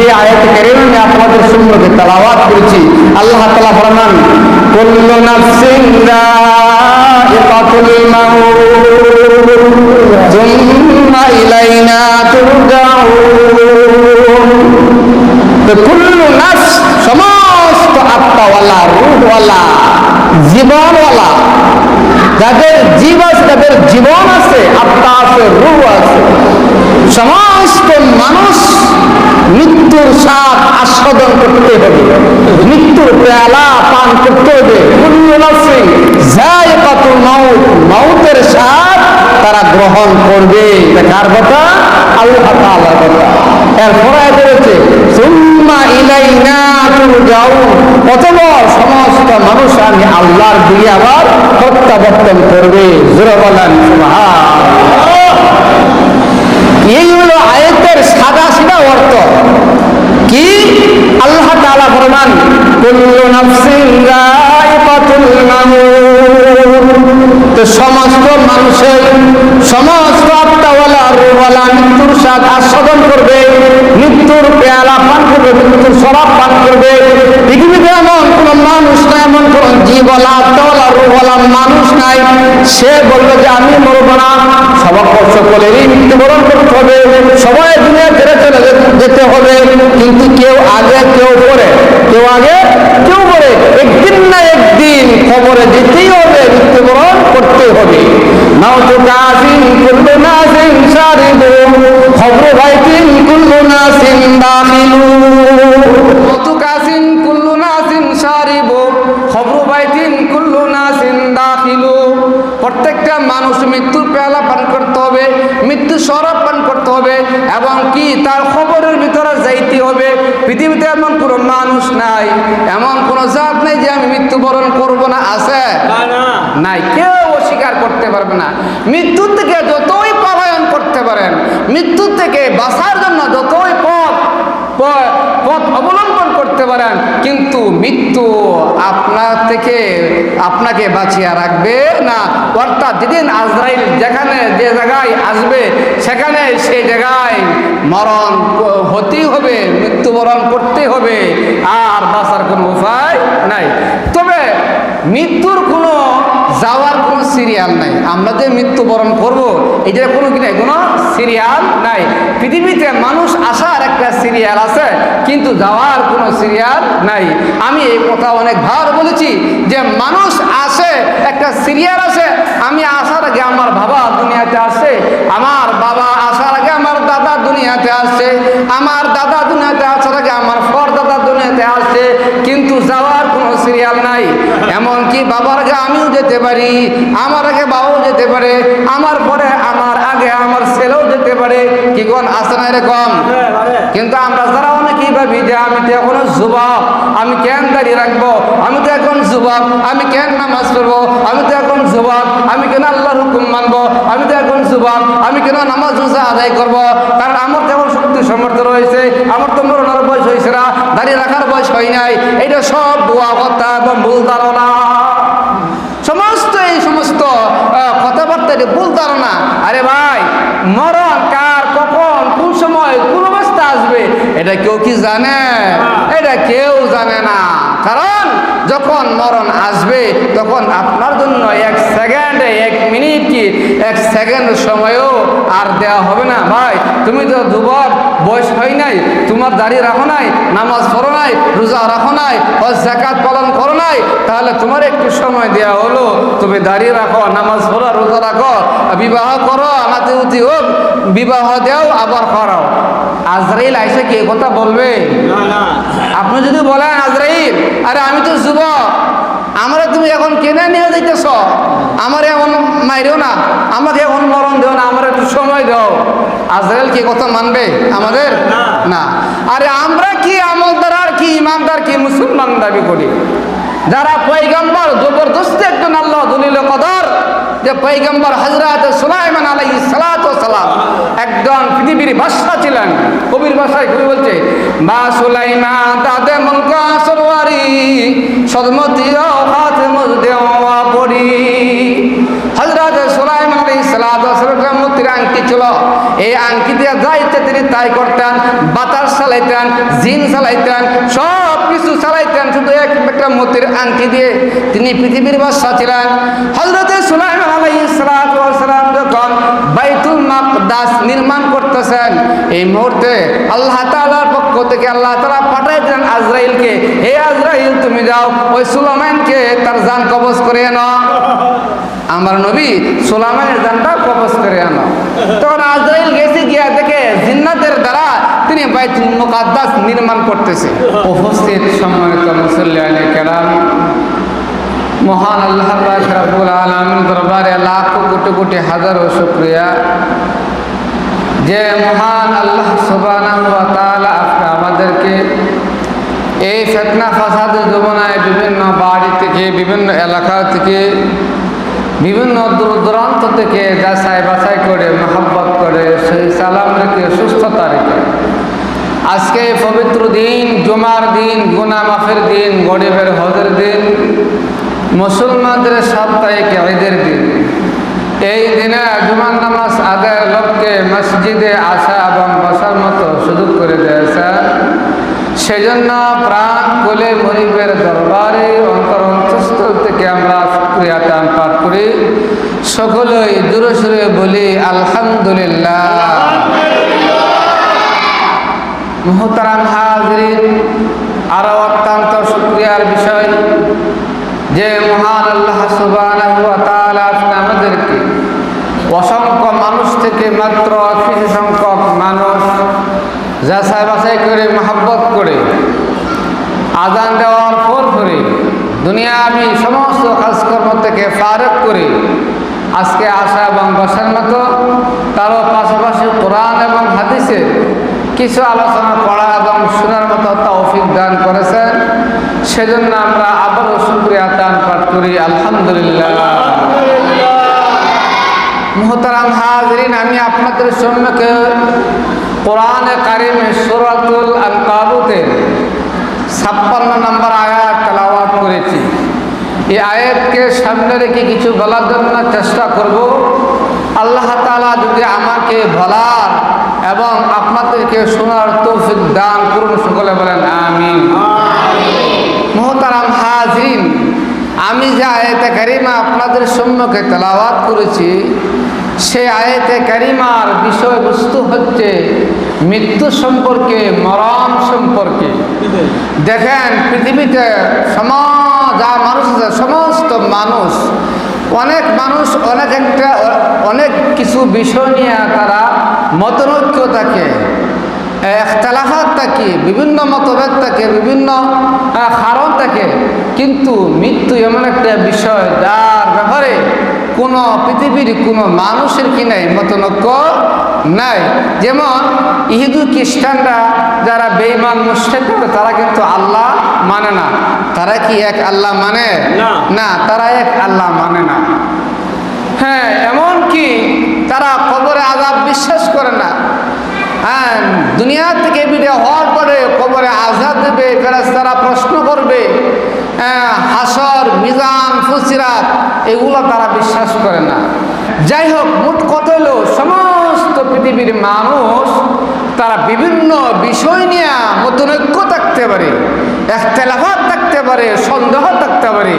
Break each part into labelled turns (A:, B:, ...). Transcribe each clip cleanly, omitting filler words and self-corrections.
A: যে আয়াত কারিমা আমি আপনাদের সম্মুখে তেলাওয়াত করেছি, আল্লাহ তাআলা ফরমান কুল্লু নাফসিন যায়িকাতুল মাউত সুম্মা ইলাইনা তুরজাউন। তো কুল্লু নাফস সমস্ত আত্মাওয়ালা, রূহওয়ালা, জীবনওয়ালা, যাদের জীব আছে, যাদের জীবন আছে, আত্মা আছে, রূহ আছে, সমস্ত মানুষ মৃত্যুর স্বাদ আস্বাদন করতে হবে, মৃত্যুর পেয়ালা পান করতে হবে। কুল্লু নাফসিন যায়িকাতুল মাউত, মাউতের স্বাদ তারা গ্রহণ করবে। কার কথা? আল্লাহ তাআলার কথা। এরপরে রয়েছে সুম্মা ইলাইনা তুরজাউন, অতঃপর সমস্ত মানুষ আমি আল্লাহর দিকে আবার প্রত্যাবর্তন করবে। জোরে বলেন সুবহানাল্লাহ। এই হলো আয়াতের সাদা সিধা অর্থ। কি? আল্লাহ তাআলা ফরমান কুল্লু নাফসিন যায়িকাতুল মাউত, তো সমস্ত মানুষের, সমস্ত আত্মাওয়ালা, রূহওয়ালা মৃত্যুর স্বাদ আস্বাদন করবে, মৃত্যুর পেয়ালা পান করবে, মৃত্যুর শরাব পান করবে। পৃথিবীতে এমন কোন মানুষ নাই, এমন কোন জীবওয়ালা, আত্মাওয়ালা, রূহওয়ালা মানুষ নাই সে বলবে যে আমি মরব না। সকলেরই মৃত্যুবরণ করতে হবে, সবাই দুনিয়া ছেড়ে চলে যেতে হবে, কিন্তু কেউ আগে কেউ পরে, কেউ আগে কেউ পরে, একদিন না একদিন খবরে যেতেই হবে, মৃত্যুবরণ করতে হবে। মাউতু কাসিন কুল্লু নাসিন শারিবু খবরু বাইতিন কুল্লু নাসিন দাখিলু। মাউতু কাসিন কুল্লু নাসিন শারিবু খবরু বাইতিন কুল্লু নাসিন দাখিলু। প্রত্যেকটা মানুষ মৃত্যুর পেয়ালা পান করতে হবে, মৃত্যু শরাব পান করতে হবে, এবং কি তার খবরের ভিতরে যাইতে হবে। পৃথিবীতে এমন কোনো মানুষ নাই, এমন কোনো জাত নেই যে আমি মৃত্যুবরণ করব না। আছে? নাই, কেউ অস্বীকার করতে পারবে না। মৃত্যুর থেকে যতই পলায়ন করতে পারেন, মৃত্যুর থেকে বাঁচার জন্য যতই পথ অবলম্বন করতে পারেন, কিন্তু মৃত্যু আপনার থেকে আপনাকে বাঁচিয়ে রাখবে না। অর্থাৎ যেদিন আজরাইল যেখানে যে জায়গায় আসবে সেখানে সেই জায়গায় মরণ হতেই হবে, মৃত্যুবরণ করতে হবে, আর বাঁচার কোনো উপায় নাই। তবে মৃত্যুর কোনো যাওয়ার কোনো সিরিয়াল নাই। আমরা যে মৃত্যুবরণ করব এটার কোনো কি নাই, কোনো সিরিয়াল নাই। পৃথিবীতে মানুষ আসার একটা সিরিয়াল আছে, কিন্তু যাওয়ার কোনো সিরিয়াল নাই। আমি এই কথা অনেকবার বলেছি যে মানুষ আসে, একটা সিরিয়াল আছে। আমি আসার আগে আমার বাবা দুনিয়াতে আসছে, আমার বাবা আসার আগে আমার দাদা দুনিয়াতে আসছে, আমার দাদা দুনিয়াতে আসার আগে আমার পরদাদা দুনিয়াতে আসছে, কিন্তু যাওয়ার কোনো সিরিয়াল নাই। এমনকি বাবার আগে আমিও যেতে পারি, আমার আগে বাবাও যেতে পারে, আমার পরে আমার আগে আমার ছেলেও যেতে পারে। কি কোন আছে না এরকম? কিন্তু আমরা যারা অনেকেই ভাবি যে আমি তো এখনো যুবক, আমি কেন দাঁড়িয়ে রাখবো, আমি তো এখন যুবক, আমি কেন নামাজ পড়বো, আমি তো এখন যুবক, আমি কেন আল্লাহর হুকুম মানবো, আমি তো এখন যুবক, আমি কেন নামাজ রোজা আদায় করবো, কারণ আমার তেমন শক্তি সামর্থ্য রয়েছে, আমার তো মরণের বয়স হয়েছে না, দাঁড়িয়ে রাখার বয়স হয় নাই। এটা সব ভুয়া কথা এবং ভুল ধারণা। সমস্ত এই সমস্ত কথাবার্তা ভুল ধারণা। আরে ভাই, মরণ কার, কখন, কোন সময়, কোন অবস্থা আসবে এটা কেউ কি জানে? এটা কেউ জানে না। কারণ যখন মরণ আসবে তখন আপনার জন্য এক সেকেন্ডে, এক মিনিট কি এক সেকেন্ড সময়ও আর দেওয়া হবে না। ভাই, তুমি তো যুবক, বয়স হয় নাই, তোমার দাঁড়িয়ে রাখো নাই, নামাজ পড়ো নাই, রোজা রাখো নাই, যাকাত পালন করো নাই, তাহলে তোমার একটু সময় দেওয়া হলো, তুমি দাঁড়িয়ে রাখো, নামাজ পড়ো, রোজা রাখো, বিবাহ করো, নাতি হোক, বিবাহ দেও, আবার করাও। আজরাইল আইসা কি কথা বলবে? আপনি যদি বলেন আজরাইল, আরে আমি তো যুবক, আমরা তুমি এখন কেনে নিয়ে যাইতেছ, আমার এখন মাইরেও না, আমাকে এখন মরণ দেও না, আমার একটু সময় দাও, আজরাইল কি কথা মানবে আমাদের? না। আরে আমরা কি আমলদার, কি ইমানদার, কি মুসলমান দাবি করি? যারা পয়গম্বর, জবরদস্তি একজন আল্লাহ দলিল কদর যে পয়গম্বর হযরত সুলাইমান আলাইহিস সালাতু ওয়াস সালাম একজন পৃথিবীর বাদশা ছিলেন। কবির ভাষায় কবি বলছে, বা সুলাইমান তাদে মুলক সরওয়ারি সদমতি ও খাতেমুল দেওয়া পড়ি। হযরত সুলাইমান আলাইহিস সালাতু ওয়াস সালাম মুক্তির আংটি ছিল। এই আংটি দিয়ে যা ইচ্ছে তিনি তাই করতেন, বাতাস চালাইতেন, জিন চালাইতেন, সব কিছু চালাইতেন শুধু একটা মতির আংটি দিয়ে। তিনি পৃথিবীর বাদশা ছিলেন। হযরত সুলাইমান আলাইহিস সালাতু ওয়াস সালাম যখন বাইতুল মাকদাস নির্মাণ করতেছেন, এই মুহূর্তে আল্লাহ তাআলার পক্ষ থেকে আল্লাহ তাআলা পাঠিয়ে দিলেন আজরাইলকে, হে আজরাইল তুমি যাও ওই সুলাইমানকে তার জান কবজ করে আনো। আমার নবী সুলাইমানের জানটা কবজ করে আনো। তখন আজরাইল গেছে, গিয়া দেখে জিন্নাতের দ্বারা তিনি বাইতুল মুকাদ্দাস নির্মাণ করতেছে। উপস্থিত সম্মানিত মুসল্লিয়ানে কেরাম, মহান আল্লাহ পাক রব্বুল আলামিনের দরবারে লাখো কোটি কোটি হাজারো শুকরিয়া যে মহান আল্লাহ সুবহানাহু ওয়া তাআলা আমাদেরকে এই ফিতনা ফাসাদের জমানায় বিভিন্ন বাড়ি থেকে, বিভিন্ন এলাকা থেকে, বিভিন্ন দূর দূরান্ত থেকে যাচাই বাছাই করে, মহব্বত করে, সেই সালাম রেখে, সুস্থতা রেখে আজকে পবিত্র দিন, জুমার দিন, গুনাহ মাফের দিন, গরিবের হজের দিন, মুসলমানদের সাপ্তাহিক ঈদের দিন, এই দিনে জুমার নামাজ আদায়ের লক্ষ্যে মসজিদে আসা এবং বসার মতো সুযোগ করে দিয়েছেন। সেজন্য প্রাণ খুলে মনিবের দরবারে অন্তরস্থল থেকে আমরা শুকরিয়া তান পাঠ করি। সকলেই জোরে সুরে বলি আলহামদুলিল্লাহ। মুহতারাম হাজরিন, আরো অত্যন্ত শুকরিয়ার বিষয় যে মহান আল্লাহ সুবহানাহু ওয়া তাআলা আমাদেরকে অসংখ্য মানুষ থেকে মাত্র কিছু সংখ্যক মানুষ যাচাই বাছাই করে, মহব্বত করে, আজান দেওয়ার পর পরে দুনিয়াবি সমস্ত কাজকর্ম থেকে ফারেক করে আজকে আসা এবং বসার মতো, তারও পাশাপাশি কোরআন এবং হাদিসের কিছু আলোচনা পড়া এবং শোনার মতো তৌফিক দান করেছেন। সেজন্য আমরা আবারও শুকরিয়া দান পাঠ করি আলহামদুলিল্লাহ। মুহতারাম হাজরিন, আমি আপনাদের সম্মুখে কোরআনে কারিমে সূরাতুল আনকাবুতের 56 নম্বর আয়াত তেলাওয়াত করেছি। এই আয়াতকে সামনে রেখে কিছু বলার জন্য চেষ্টা করব। আল্লাহ তাআলা যদি আমাকে বলার এবং আপনাদেরকে শোনার তৌফিক দান করুন, সকলে বলেন আমিন। মুহতারাম হাজরিন, আমি যে আয়াতে কারিমা আপনাদের সম্মুখে তেলাওয়াত করেছি, সেই আয়াতে কারিমার বিষয়বস্তু হচ্ছে মৃত্যু সম্পর্কে, মরণ সম্পর্কে। দেখেন, পৃথিবীতে যা মানুষ আছে, সমস্ত মানুষ, অনেক মানুষ অনেক কিছু বিষয় নিয়ে তারা মতনৈক্য থাকে, ইখতিলাফাত থাকে, বিভিন্ন মতভেদ থাকে, বিভিন্ন কারণ থাকে। কিন্তু মৃত্যু এমন একটা বিষয় যার ব্যাপারে কোনো পৃথিবীর কোনো মানুষের কি নাই, মতনৈক্য নাই। যেমন ইহুদি খ্রিস্টানরা যারা বেঈমান মুশরিক, তারা কিন্তু আল্লাহ মানে না। তারা কি এক আল্লাহ মানে? না, তারা এক আল্লাহ মানে না। হ্যাঁ, এমন কি তারা কবরে আযাব বিশ্বাস করে না। হ্যাঁ, দুনিয়া থেকে বিদায় হওয়ার পরে কবরে আযাব দেবে, ফেরেশতারা প্রশ্ন করবে, হাসর, মিজান, ফুসিরাত, এগুলো তারা বিশ্বাস করে না। যাই হোক, মোট কথা হলো সমস্ত পৃথিবীর মানুষ তারা বিভিন্ন বিষয় নিয়ে মতনৈক্য থাকতে পারে, ইখতিলাফাত থাকতে পারে, সন্দেহ থাকতে পারে,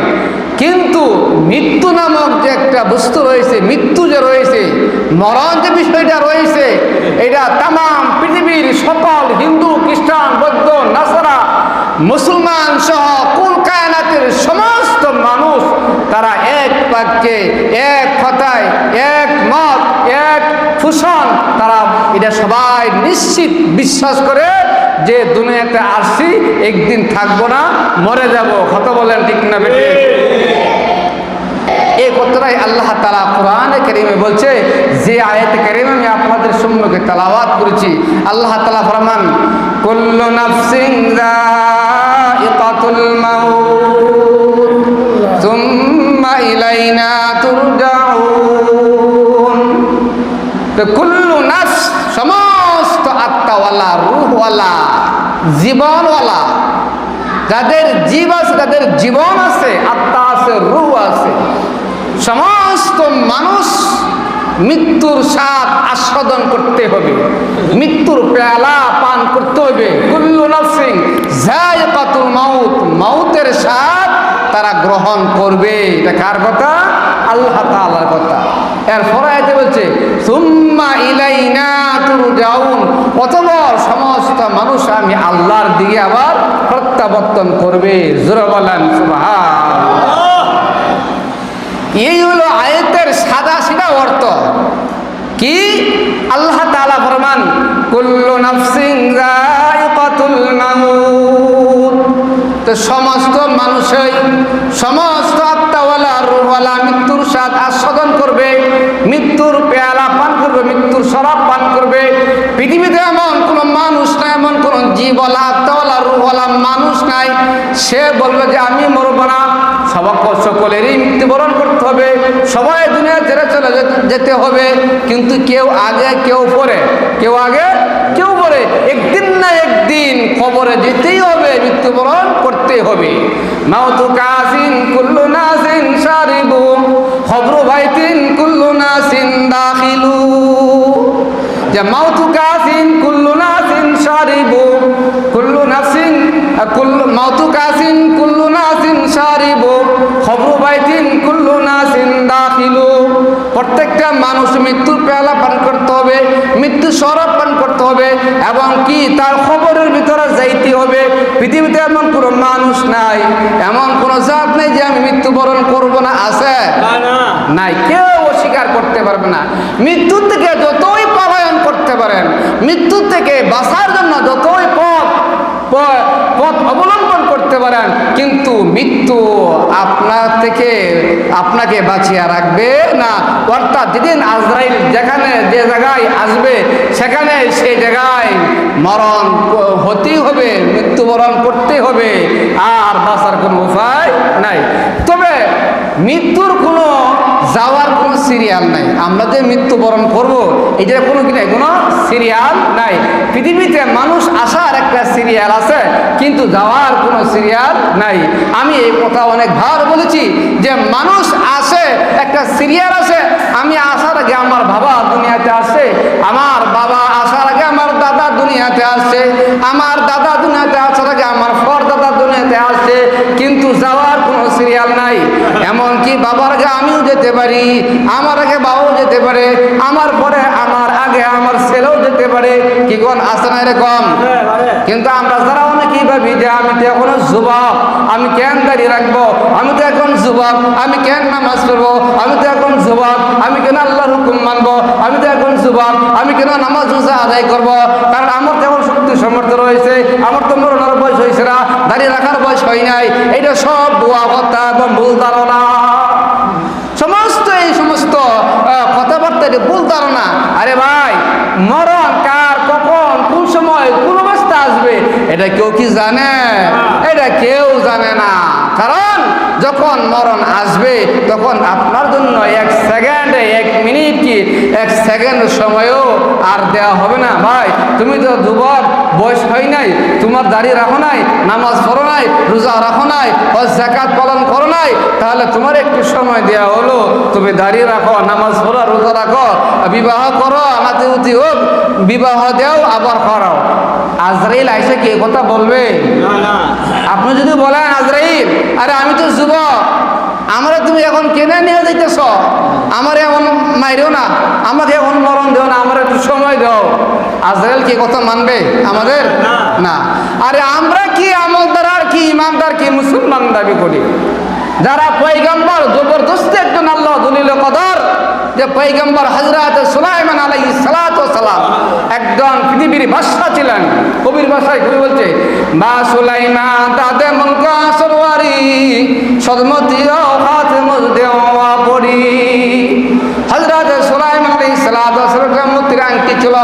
A: কিন্তু মৃত্যু নামক যে একটা বস্তু রয়েছে, মৃত্যু যে রয়েছে, মরণ যে বিষয়টা রয়েছে, এটা তাম পৃথিবীর সকল হিন্দু, খ্রিস্টান, বৌদ্ধ, নাসারা, মুসলমান সহ কুল কায়নাতের সমস্ত মানুষ তারা এক বাক্যে, এক কথায়, এক মত, এক ফুসন, তারা এটা সবাই নিশ্চিত বিশ্বাস করে যে দুনিয়াতে আসছি, একদিন থাকবো না, মরে যাব। কথা বলেন ঠিক না বেটে? এই কথাটাই আল্লাহ তাআলা কোরআনে কারীমে বলছে। যে আয়াতে কারীমে আমি আপনাদের সম্মুখে তেলাওয়াত করেছি, আল্লাহ তাআলা ফরমান, কুল্লু নাফসিন যায়িকাতুল মাউত সুম্মা ইলাইনা তুরজাউন। তো কুল্লু নাফস, সমস্ত আত্মাওয়ালা, রূহওয়ালা, জীবনওয়ালা, যাদের জীব আছে, যাদের জীবন আছে, আত্মা আছে, রূহ আছে, সমস্ত মানুষ মৃত্যুর স্বাদ আস্বাদন করতে হবে, মৃত্যুর পেয়ালা পান করতে হবে। কুল্লু নাফসিন যায়িকাতুল মাউত, মাউতের স্বাদ তারা গ্রহণ করবে। এটা কার কথা? আল্লাহ তাআলার কথা। এরপরে আয়াতে বলছে সুম্মা ইলাইনা তুরজাউন, অতঃপর সমস্ত মানুষ আমি আল্লাহর দিকে আবার প্রত্যাবর্তন করবে। জোরে বলেন সুবহানাল্লাহ। এই হলো আয়াতের সাদা সিধা অর্থ। কি? আল্লাহ তাআলা ফরমান কুল্লু নাফসিন যায়িকাতুল মাউত, তো সমস্ত মানুষই, সমস্ত আত্মাওয়ালা রূহওয়ালা মৃত্যুর স্বাদ আস্বাদন করবে, মৃত্যুর পেয়ালা পান করবে, মৃত্যুর শরাব পান করবে। পৃথিবীতে এমন কোন মানুষ নাই, এমন কোন জীবওয়ালা আত্মাওয়ালা রূহওয়ালা মানুষ নাই সে বলবে যে আমি মরব না। সকলেরই মৃত্যুবরণ করতে হবে, সবাই দুনিয়া ছেড়ে চলে যেতে হবে, কিন্তু কেউ আগে কেউ পরে, কেউ আগে কেউ পরে, একদিন না একদিন কবরে যেতেই হবে, মৃত্যুবরণ করতে হবে। মাউতু কাসিন কুল্লু নাসিন শারিবু খবরু বাইতিন কুল্লু নাসিন দাখিলু, যে মাউতু কাসিন কুল্লু নাসিন শারিবু, কুল্লু নাসিন মাউতু কাসিন কুল্লু নাসিন শারিবু খবরু বাইতিন কুল্লু নাসিন দাখিলু। প্রত্যেকটা মানুষ মৃত্যুর পেয়ালা পান করতে হবে, মৃত্যু শরাব পান করতে হবে, এবং কি তার খবরের ভিতরে যাইতে হবে। পৃথিবীতে এমন কোনো মানুষ নাই, এমন কোনো জাত নেই যে আমি মৃত্যুবরণ করব না। আছে? নাই, কেউ অস্বীকার করতে পারবে না। মৃত্যুর থেকে যতই পলায়ন করতে পারেন, মৃত্যুর থেকে বাঁচার জন্য যতই পথ অবলম্বন করতে পারেন, কিন্তু মৃত্যু আপনাকে বাঁচিয়ে রাখবে না। অর্থাৎ যেদিন আজরাইল যেখানে যে জায়গায় আসবে সেখানে সেই জায়গায় মরণ হতেই হবে, মৃত্যুবরণ করতে হবে, আর বাঁচার কোনো উপায় নাই। তবে মৃত্যুর কোনো যাওয়ার কোনো সিরিয়াল নাই। আমরা যে মৃত্যুবরণ করব এটার কোনো কি নাই, কোনো সিরিয়াল নাই। পৃথিবীতে মানুষ আসার একটা সিরিয়াল আছে, কিন্তু যাওয়ার কোনো সিরিয়াল নাই। আমি এই কথা অনেকবার বলেছি যে মানুষ আসে, একটা সিরিয়াল আছে। আমি আসার আগে আমার বাবা দুনিয়াতে আসছে, আমার বাবা আসার আগে আমার দাদা দুনিয়াতে আসছে, আমার দাদা দুনিয়াতে আসার আগে আমার পরদাদা দুনিয়াতে আসছে, কিন্তু যাওয়ার কোনো সিরিয়াল নাই। এমনকি বাবার আগে আমিও যেতে পারি, আমার আগে বাবাও যেতে পারে, আমার পরে আমার আগে আমার ছেলেও যেতে পারে। কি কোন আছে না এরকম? কিন্তু আমরা যারা অনেকেই ভাবি যে আমি তো এখনো যুবক, আমি কেন দাঁড়িয়ে রাখবো, আমি তো এখন যুবক, আমি কেন নামাজ পড়বো, আমি তো এখন যুবক, আমি কেন আল্লাহর হুকুম মানবো, আমি তো এখন যুবক, আমি কেন নামাজ রোজা আদায় করবো, কারণ আমার তেমন শক্তি সামর্থ্য রয়েছে, আমার তো মরণের বয়স হয়েছে না, দাঁড়িয়ে রাখার বয়স হয় নাই। এটা সব ভুয়া কথা এবং ভুল ধারণা। সমস্ত এই সমস্ত কথাবার্তা ভুল ধারণা। আরে ভাই, মরণ কার, কখন, কোন সময়, কোন অবস্থা আসবে এটা কেউ কি জানে? এটা কেউ জানে না। কারণ যখন মরণ আসবে তখন আপনার জন্য এক সেকেন্ডে, এক মিনিট কি এক সেকেন্ড সময়ও আর দেওয়া হবে না। ভাই, তুমি তো যুবক, বয়স হয় নাই, তোমার দাঁড়িয়ে রাখো নাই, নামাজ পড়ো নাই, রোজা রাখো নাই, যাকাত পালন করো নাই, তাহলে তোমার একটু সময় দেওয়া হলো, তুমি দাঁড়িয়ে রাখো, নামাজ পড়ো, রোজা রাখো, বিবাহ করো, নাতি হোক, বিবাহ দেও, আবার করাও। আজরাইল আইসা কি কথা বলবে? আপনি যদি বলেন আজরাইল, আরে আমি তো যুবক, আমরা তুমি এখন কেনে নিয়ে যাইতেছ, আমার এখন মাইরেও না, আমাকে এখন মরণ দেও না, আমার একটু সময় দাও। আজরাইল কি কথা মানবে আমাদের? না। আরে আমরা কি আমলদার আর কি ইমানদার কি মুসলমান দাবি করি, যারা পয়গম্বর জবরদস্তি একজন আল্লাহ দলিল কদর, যে পয়গম্বর হযরত সুলাইমান আলাইহিস সালাতু ওয়াস সালাম একজন পৃথিবীর বাদশা ছিলেন। কবির ভাষায় কবি বলছে, বা সুলাইমান দাদে মুলক সরওয়ারি সদমতি ও খাতিমুল দেওয়া পড়ি। হযরত সুলাইমান আলাইহিস সালাতু ওয়াস সালাম মুতির আংটি ছিল,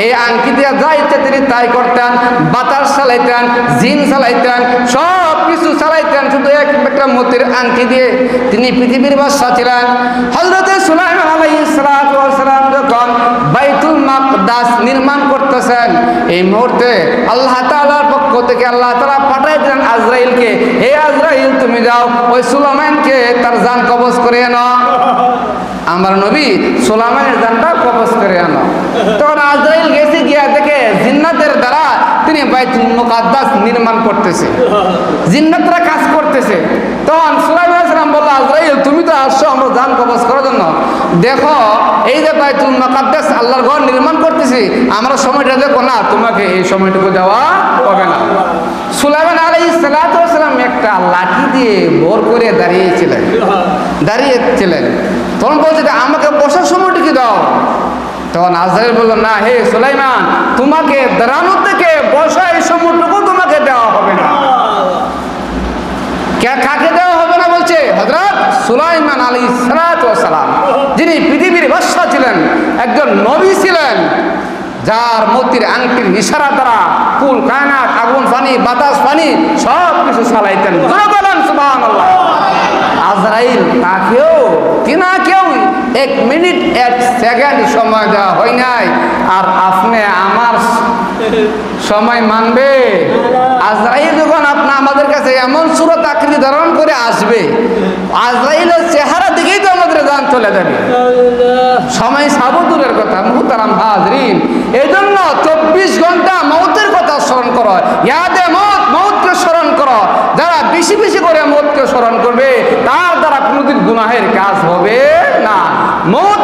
A: এই আংটি দিয়ে যা ইচ্ছা তিনি তাই করতেন, বাতাস চালাইতেন, জিন চালাইতেন, সব কিছু চালাইতেন শুধু একটা মতির আংটি দিয়ে। তিনি পৃথিবীর বাদশা ছিলেন। হযরত সুলাইমান আলাইহিস সালাতু ওয়াস সালাম যখন বাইতুল মাকদাস নির্মাণ করতেছেন, এই মুহূর্তে আল্লাহ তাআলার পক্ষ থেকে আল্লাহ তাআলা পাঠিয়ে দিলেন আজরাইলকে, হে আজরাইল তুমি যাও ওই সুলাইমানকে তার জান কবজ করে নাও। আমার নবী সুলাইমানের জানটা কবজ করে আনো। তখন আজরাইল গেছে গিয়া দেখে জিন্নাতের দ্বারা তিনি বাইতুল মুকাদ্দাস নির্মাণ করতেছে, জিন্নাতরা কাজ করতেছে। তখন সুলাইমান আলাইহিস সালাম বলল, আজরাইল তুমি তো আসছো আমরা জান কবজ করার জন্য, দেখো এই যে বাইতুল মুকাদ্দাস আল্লাহর ঘর নির্মাণ করতেছি, আমরা সময়টা দেখো না, তোমাকে এই সময়টুকু দেওয়া হবে না। সুলাইমান আলাইহিস সালাম একটা লাঠি দিয়ে ভর করে দাঁড়িয়েছিলেন। তখন বলছে আমাকে বসার সময়টুকু দাও। তখন আজরাইল বলল, না হে সুলাইমান, তোমাকে দাঁড়ানো থেকে বসা এই সময়টুকু তোমাকে দেওয়া হবে না। কাকে দেওয়া হবে না বলছে? হযরত সুলাইমান আলাইহিস সালাম, যিনি পৃথিবীর বাদশা ছিলেন, একজন নবী ছিলেন, যার মতির আংটির ইশারা দ্বারা কুল কায়নাত, আগুন পানি বাতাস পানি সব কিছু চালাইতেন। বলেন সুবহানাল্লাহ। আজরাইল তিনাকেও 1 মিনিট 1 সেকেন্ড সময় দেওয়া হয় নাই, আর আপনি আমার সময় মানবে? আজরাইল যখন আমাদের কাছে এমন সূরত আকৃতি ধারণ করে আসবে, আজরাইলের চেহারা দিকেই তো আমাদের জান চলে যাবে। সময় সাবদূরের কথা। মুহতারাম হাজরিন, এই জন্য 24 ঘন্টা মৌতের কথা স্মরণ করো, ইয়াদে মৌত, মৌতকে স্মরণ করো। যারা বেশি বেশি করে মৌতকে স্মরণ করবে, তার দ্বারা কোনোদিন গুনাহের কাজ হবে না। মৌত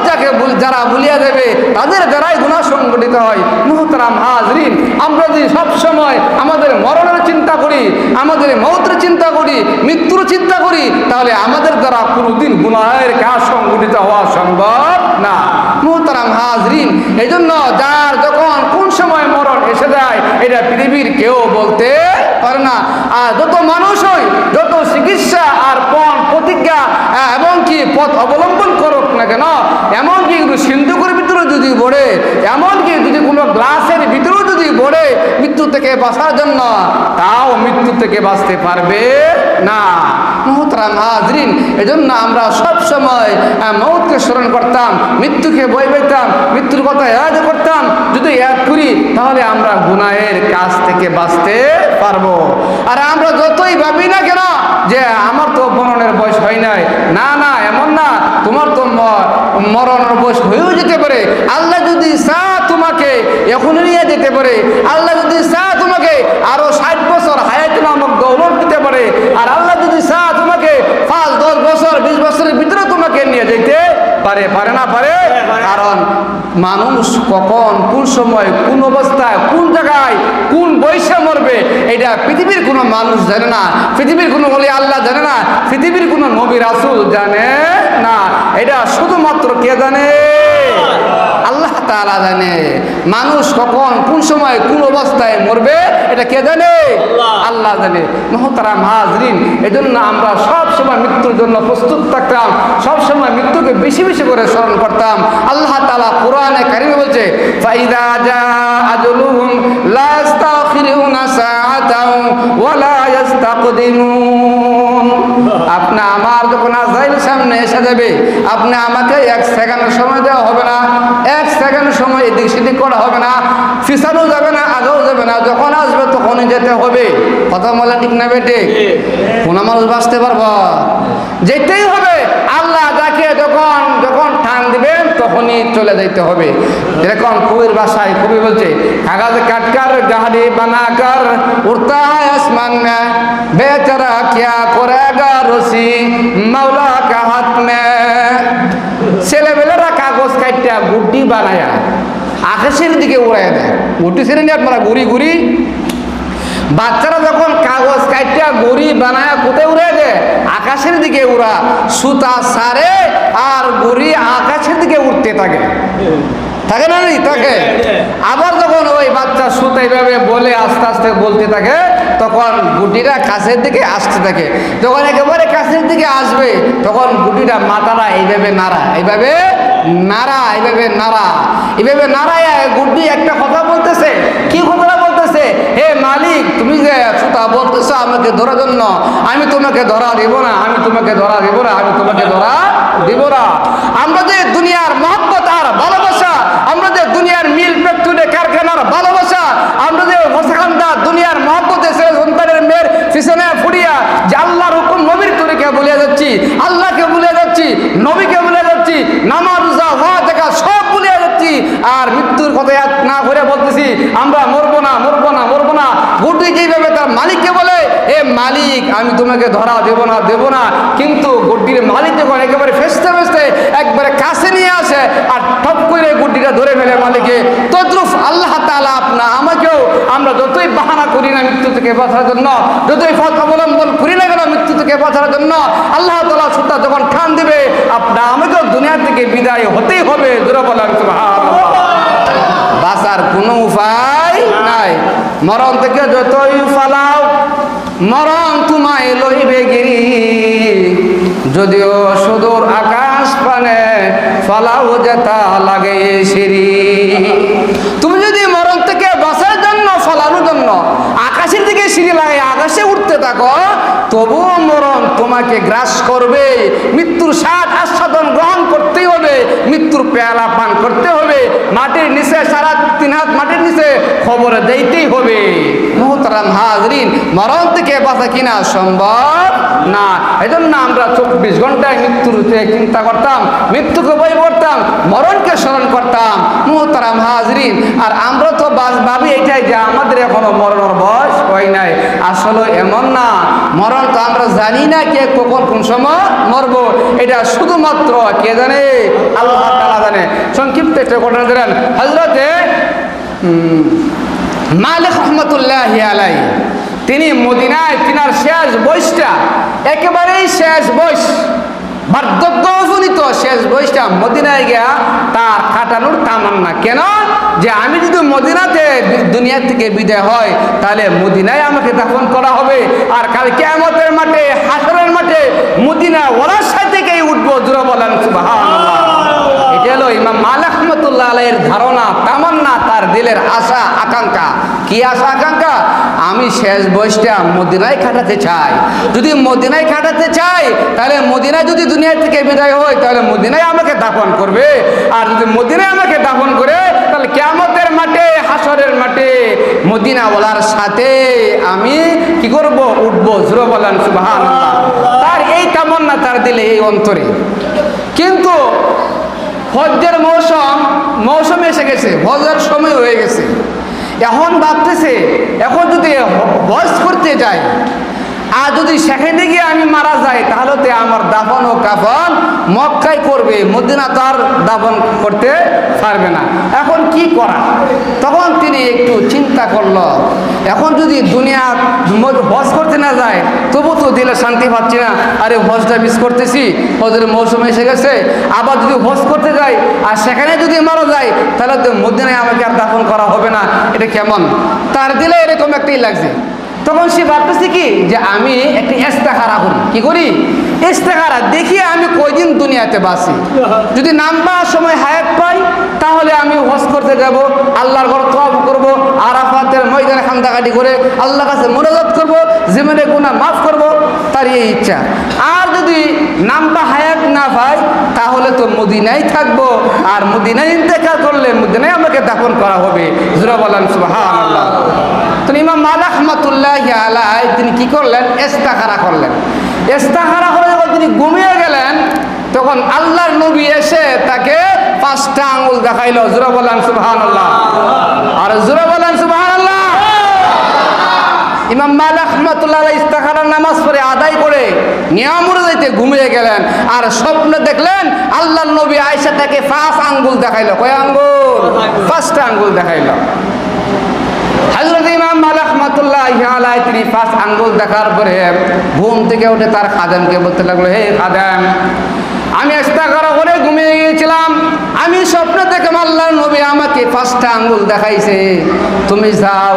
A: যারা ভুলিয়া দেবে, তাদের দ্বারাই গুনাহ সংঘটিত হয়। মুহতারাম হাজরিন, আমরা যদি সবসময় আমাদের মরণের চিন্তা করি, আমাদের মৌতের চিন্তা করি, মৃত্যুর চিন্তা করি, তাহলে আমাদের দ্বারা কোনোদিন গুনাহের কাজ সংঘটিত হওয়া সম্ভব না। মুহতারাম হাজরিন, এই জন্য যার যখন কোন সময় মরণ এসে যায়, এটা পৃথিবীর কেউ বলতে পারে না। আর যত মানুষ হয়, যত চিকিৎসা আর প্রতিজ্ঞা এবং কি পথ অবলম্বন করুক না কেন, এমনকি সিন্ধুকের ভিতরে যদি পড়ে, এমনকি যদি কোনো গ্লাসের ভিতরেও যদি পড়ে মৃত্যু থেকে বাঁচার জন্য, তাও মৃত্যু থেকে বাঁচতে পারবে না। মুহতারাম হাজরিন, এজন্য আমরা সব সময় মৌতকে স্মরণ করতাম, মৃত্যুকে ভয় পেতাম, মৃত্যুর কথা ইয়াদ করতাম। যদি ইয়াদ করি তাহলে আমরা গুনাহের কাজ থেকে বাঁচতে পারবো। আর আমরা যতই ভাবি না কেন যে আমার তো মরণের বয়স হয় নাই, না না, এমন না, তোমার তো মরণের বয়স হয়েও যেতে পারে। আল্লাহ যদি তোমাকে এখন নিয়ে যেতে পারে, আল্লাহ যদি তোমাকে আরো 60 বছর হায়াত নামক দৌলত দিতে পারে, আর আল্লাহ যদি তোমাকে 5, 10 বছর 20 বছরের ভিতরে তোমাকে নিয়ে যেতে পারে। পারে না? পারে। কারণ মানুষ কখন, কোন সময়, কোন অবস্থায়, কোন জায়গায়, কোন বয়সে মরবে, এটা পৃথিবীর কোনো মানুষ জানে না, পৃথিবীর কোনো ওলি আল্লাহ জানে না, পৃথিবীর কোনো নবী রাসূল জানে না। এটা শুধুমাত্র কে জানে? আল্লাহ তাআলা জানে। মানুষ কখন, কোন সময়, কোন অবস্থায় মরবে, এটা কে জানে? আল্লাহ জানে। মুহতারাম হাজরিন, এজন্য আমরা সব সময় মৃত্যুর জন্য প্রস্তুত থাকতাম, সব সময় মৃত্যুকে বেশি বেশি করে স্মরণ করতাম। আল্লাহ তাআলা কোরআনে কারিমে বলছে, ফাইদা জাআ আজলুহুম লা ইস্তাখিরুনা সাআতাও ওয়া লা ইস্তাকদিমুন। আপনি আমার যখন আজরাইল সামনে এসে যাবে, আপনি আমাকে 1 সেকেন্ড সময় দেওয়া হবে না, 1 সেকেন্ড সময় এদিক সেদিক করা হবে না, পিছানো যাবে না, আগেও যাবে না। যখন আসবে তখনই যেতে হবে। কথা বলে ঠিক না বেটে? কোন মানুষ বাঁচতে পারবো? যেতেই হবে। আল্লাহ যাকে যখন যখন টান দিবেন তখনই চলে যাইতে হবে। এরকম কবির ভাষায় কবি বলছে, কাগজ কাটকার গাড়ি বানাকার উড়তা है आसमान में बेचारा क्या करेगा रसी मौला का हाथ में। ছেলেবেলেরা কাগজ কাটটা গুড্ডি বানায়া আকাশের দিকে উড়াইয়া দেয়। গুড্ডি ছেড়ে নিয়ে আপনারা গুড়ি গুড়ি, বাচ্চারা যখন কাগজ কাটটা গুড়ি বানায়া কোথায় উড়ে দেয়? আকাশের দিকে উড়া, সুতা সারে আর গুড়ি আকাশের দিকে উঠতে থাকে। থাকে না? থাকে। আবার যখন ওই বাচ্চা সুতা এইভাবে বলে আস্তে আস্তে বলতে থাকে, তখন গুটিটা কাছের দিকে আসতে থাকে। যখন একেবারে কাছের দিকে আসবে, তখন গুটিটা মাথাটা এইভাবে নাড়া, এইভাবে নাড়া, এইভাবে নাড়া, এইভাবে নাড়ায় গুটি একটা কথা বলতেছে। কি কথাটা বলতেছে? হে মালিক, তুমি যে সুতা বলতেছো আমাকে ধরার জন্য, আমি তোমাকে ধরা দেব না, আমি তোমাকে ধরা দেব না, আমি তোমাকে ধরা দেব না। আমরা যে দুনিয়ার মহব্বত আর ভালোবাসা, আমরা যে দুনিয়ার মিল ফ্যাক্টরি কারখানার ভালোবাসা, আমরা যে দুনিয়ার মহব্বতে সন্তানের মেয়ের পিছনে ফুরিয়া যে আল্লাহর হুকুম নবীর তরিকা বলে যাচ্ছি, আল্লাহকে বলে যাচ্ছি, নবীকে বলে যাচ্ছি, নামাজ রোজা হওয়া জায়গা সব ভুলে যাচ্ছি, আর মৃত্যুর কথা না করে বলতেছি আমরা মরবো না মরবো না মরবো না। গুটি যেভাবে তার মালিককে বলে, এ মালিক আমি তোমাকে ধরা দেব না, কিন্তু গুটির মালিক যখন একেবারে ফেসতে ফেসতে একবারে কাছে নিয়ে আসে আর ঠপ করে গুটিটা ধরে ফেলে মালিকে, তদ্রুপ আল্লাহ তাআলা আমাকেও আমরা যতই বাহানা করি না মৃত্যু থেকে বাঁচার জন্য, যতই পথ অবলম্বন করি না কেন মৃত্যু থেকে বাঁচার জন্য, আল্লাহ তাআলা সুতা যখন টান দিবে আমাকেও দুনিয়া থেকে বিদায় হতেই হবে। জোরে বলেন সুবহানাল্লাহ। বাঁচার কোনো উপায় নাই, মরণ থেকে যতই ফালাও মরণ তোমায় লইবে গিরি, যদিও সুদূর আকাশ পানে ফালাও যেতা লাগে সিঁড়ি। তুমি যদি মরণ থেকে বাঁচার জন্য ফালানোর জন্য আকাশের দিকে সিঁড়ি লাগাই আকাশে উঠতে থাকো, তবুও মরণ তোমাকে গ্রাস করবে। মৃত্যুর স্বাদ আস্বাদন গ্রহণ করতেই হবে, মৃত্যুর পেয়ালা পান করতে হবে, মাটির নিচে সারা 3 হাত মাটির নিচে খবর দিতেই হবে। মুহতারাম হাজরিন, মরণ থেকে বাঁচা কিনা সম্ভব না। এই জন্য আমরা 24 ঘন্টায় মৃত্যুর চিন্তা করতাম, মৃত্যুকে বই পড়তাম, মরণকে স্মরণ করতাম। মুহতারাম হাজরিন, আর আমরা তো ভাবি এটাই যে আমাদের এখনো মরণের বয়স হয় নাই। আসলে এমন না, মরণ তো আমরা জানি না কে কখন কোন সময় মরবো, এটা শুধুমাত্র কে জানে? আল্লাহ তাআলা জানে। সংক্ষিপ্ত একটা ঘটনা দিলেন হযরতে মালিক রহমাতুল্লাহি আলাইহি। তিনি মদিনায় তিনার শেষ বয়সটা, একেবারেই শেষ বয়স, বার্ধক্যজনিত শেষ বয়সটা মদিনায় গিয়া তার কাটানোর তামান্না। কেন? যে আমি যদি মদিনাতে দুনিয়া থেকে বিদায় হয় তাহলে মদিনায় আমাকে দাফন করা হবে, আর কাল কিয়ামতের মাঠে হাসরের মাঠে মদিনা ওলার সাথে গিয়ে উঠবো। জোরে বলেন সুবহানাল্লাহ। এটা হলো ইমাম মালিক রহমাতুল্লাহ আলাইহির ধারণা, তামান্না, তার দিলের আশা আকাঙ্ক্ষা। কি আশা আকাঙ্ক্ষা? আমি শেষ বয়সটা মদিনায় কাটাতে চাই। যদি মদিনায় কাটাতে চাই তাহলে মদিনায় যদি দুনিয়া থেকে বিদায় হয় তাহলে মদিনায় আমাকে দাফন করবে, আর যদি মদিনায় আমাকে দাফন করে তাহলে কিয়ামতের মাঠে হাসরের মাঠে মদিনাওয়ালার সাথে আমি কি করব? উঠবো। জোরে বলেন সুবহানাল্লাহ। তার এই তামান্না তার দিলে, এই অন্তরে। কিন্তু হজ্জের মৌসুম এসে গেছে, হজের সময় হয়ে গেছে। এখন ভাবতেছে এখন যদি হজ করতে যাই আর যদি সেখানে গিয়ে আমি মারা যাই তাহলে তো আমার দাফন ও কাফন মক্কায় করবে, মদিনা তো আর দাফন করতে পারবে না। এখন কি করা? তখন তিনি একটু চিন্তা করলো, এখন যদি দুনিয়া হজ করতে না যায় তবু তো দিলে শান্তি পাচ্ছি না, আরে হজটা মিস করতেছি, হজের মৌসুম এসে গেছে। আবার যদি হজ করতে যাই আর সেখানে যদি মারা যায় তাহলে তো মদিনায় আমাকে আর দাফন করা হবে না, এটা কেমন? তার দিলে এরকম একটাই লাগছে। তখন সে ভাবতেছে কি যে আমি একটি ইস্তেখারা করি। কি করি? ইস্তেখারা দেখি আমি কয়দিন দুনিয়াতে বাঁচি। যদি নাম্বার সময় হায়াত পাই তাহলে আমি হজ করতে যাব, আল্লাহর ঘর তওয়াফ করব, আরাফাতের ময়দানে খান্দাকাটি করে আল্লাহর কাছে মুনাজাত করব, জীবনের গুনাহ মাফ করব, তার এই ইচ্ছা। আর যদি নাম্বার হায়াত না পাই তাহলে তো মদিনায় থাকবো, আর মদিনায় ইন্তেকাল করলে মদিনায় আমাকে দাফন করা হবে। জোরে বলেন সুবহানাল্লাহ। তো ইমাম মালিক রহমাতুল্লাহি আলাইহি তিনি কি করলেন? ইস্তেখারা করলেন। ইস্তেখারা করে যখন তিনি ঘুমিয়ে গেলেন তখন আল্লাহর নবী এসে তাকে 5টা আঙ্গুল দেখাইলো। জোরে বলেন সুবহানাল্লাহ। আর জোরে বলেন সুবহানাল্লাহ। ইমাম মালিক রহমাতুল্লাহ আলাইহি ইস্তেখারার নামাজ পড়ে আদায় করে নিয়ম অনুযায়ী ঘুমিয়ে গেলেন, আর স্বপ্নে দেখলেন আল্লাহর নবী আয়েশা তাকে 5 আঙ্গুল দেখাইলো। কয় আঙ্গুল? 5টা আঙ্গুল দেখাইলো। হযরত ইমাম মালিক রহমাতুল্লাহি আলাইহি তিনি 5 আঙ্গুল দেখার পরে ঘুম থেকে উঠে তার খাদেমকে বলতে লাগলো, হে খাদেম, আমি ইস্তেখারা করে ঘুমিয়ে গিয়েছিলাম, আমি স্বপ্নে দেখলাম আল্লাহর নবী আমাকে 5টা আঙ্গুল দেখাইছে, তুমি যাও